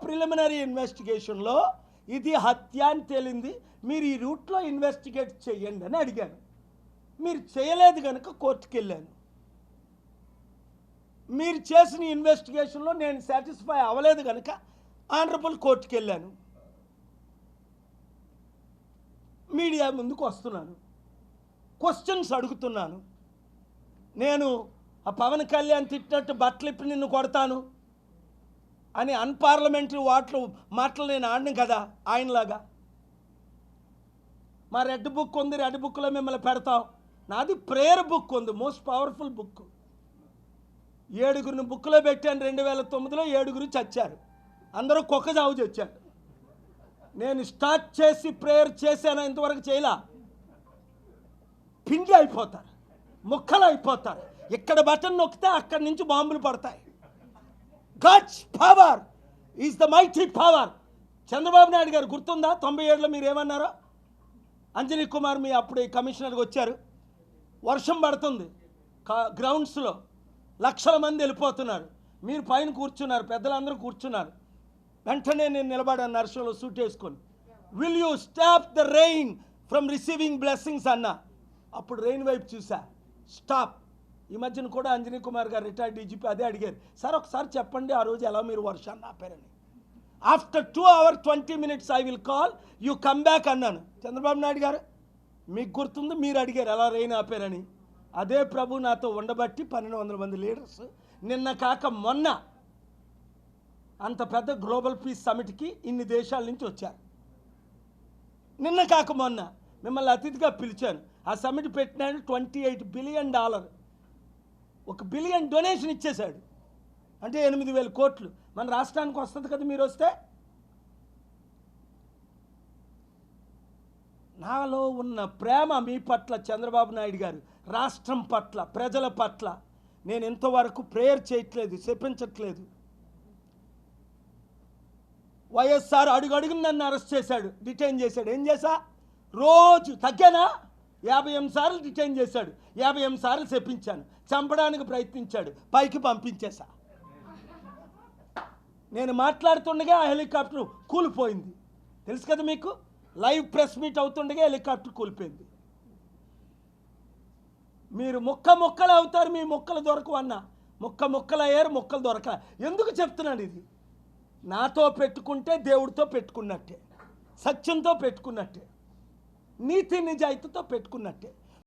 Preliminary ఇన్వెస్టిగేషన్లో ఇది హత్య అని తేలింది, మీరు ఈ రూట్లో ఇన్వెస్టిగేట్ చేయండి అని అడిగాను. మీరు చేయలేదు కనుక కోర్టుకు వెళ్ళాను. మీరు చేసిన ఇన్వెస్టిగేషన్లో నేను సాటిస్ఫై అవ్వలేదు కనుక ఆనరబుల్ కోర్టుకు వెళ్ళాను. మీడియా ముందుకు వస్తున్నాను, క్వశ్చన్స్ అడుగుతున్నాను. నేను ఆ పవన్ కళ్యాణ్ తిట్టినట్టు బట్టలిప్పి నిన్ను కొడతాను అని అన్పార్లమెంటరీ మాటలు నేను ఆడిన కదా ఆయనలాగా. మా రెడ్ బుక్ ఉంది, రెడ్ బుక్లో మిమ్మల్ని పెడతాం. నాది ప్రేయర్ బుక్ ఉంది, మోస్ట్ పవర్ఫుల్ బుక్. 7గురిని బుక్లో పెట్టాను. 2009లో 7గురు చచ్చారు, అందరూ కుక్క చావు చచ్చారు. నేను స్టార్ట్ చేసి ప్రేయర్ చేశాను, ఇంతవరకు చేయలా. పిండి అయిపోతారు, ముక్కలు అయిపోతారు. ఇక్కడ బటన్ నొక్కితే అక్కడి నుంచి బాంబులు పడతాయి. God's power is the mighty power. Chandrababu Naidu గారు గుర్తుందా 97లో మీరు ఏమన్నారో? అంజనీ కుమార్ మీ అప్పుడు కమిషనర్గా వచ్చారు. వర్షం పడుతుంది, గ్రౌండ్స్లో లక్షల మంది వెళ్ళిపోతున్నారు. మీరు పైన కూర్చున్నారు, పెద్దలందరూ కూర్చున్నారు. వెంటనే నేను నిలబడాను నర్సంలో సూట్ వేసుకొని. Will you stop the rain from receiving blessings అన్నా. అప్పుడు రెయిన్ వైపు చూసా, స్టాప్. ఈ మధ్యన కూడా అంజనీ కుమార్ గారు రిటైర్డ్ డీజీపీ అదే అడిగారు, సార్ ఒకసారి చెప్పండి ఆ రోజు ఎలా మీరు వర్షాన్ని ఆపారని. After 2 hours 20 minutes I will call, you come back అన్నాను. చంద్రబాబు నాయుడు గారు మీకు గుర్తుంది, మీరు అడిగారు ఎలా రెయిన్ ఆపారని. అదే ప్రభు నాతో ఉండబట్టి 1200 మంది లీడర్స్ నిన్న కాక మొన్న అంత పెద్ద గ్లోబల్ పీస్ సమిట్కి ఇన్ని దేశాల నుంచి వచ్చారు. నిన్న కాక మొన్న మిమ్మల్ని అతిథిగా పిలిచాను. ఆ సమిట్ పెట్టినాడు $28 బిలియన్, $1 బిలియన్ డొనేషన్ ఇచ్చేశాడు. అంటే 8,000 కోట్లు మన రాష్ట్రానికి వస్తుంది కదా మీరు వస్తే. నాలో ఉన్న ప్రేమ మీ పట్ల చంద్రబాబు నాయుడు గారు, రాష్ట్రం పట్ల, ప్రజల పట్ల నేను ఇంతవరకు ప్రేయర్ చేయట్లేదు, చెప్పించట్లేదు. వైఎస్ఆర్ అడుగున నన్ను అరెస్ట్ చేశాడు, డిటైన్ చేశాడు. ఏం చేశా? రోజు తగ్గానా? 58 సార్లు డిటైన్ చేశాడు, 58 సార్లు చెప్పించాను. చంపడానికి ప్రయత్నించాడు, పైకి పంపించేశా. నేను మాట్లాడుతుండగా ఆ హెలికాప్టర్ కూలిపోయింది, తెలుసు కదా మీకు. లైవ్ ప్రెస్ మీట్ అవుతుండగా హెలికాప్టర్ కూలిపోయింది. మీరు ముక్కలు అవుతారు, మీ ముక్కలు దొరకవు అన్న. ముక్కలు అయ్యారు, ముక్కలు దొరక. ఎందుకు చెప్తున్నాను ఇది? నాతో పెట్టుకుంటే దేవుడితో పెట్టుకున్నట్టే, సత్యంతో పెట్టుకున్నట్టే, నీతి నిజాయితీతో పెట్టుకున్నట్టే.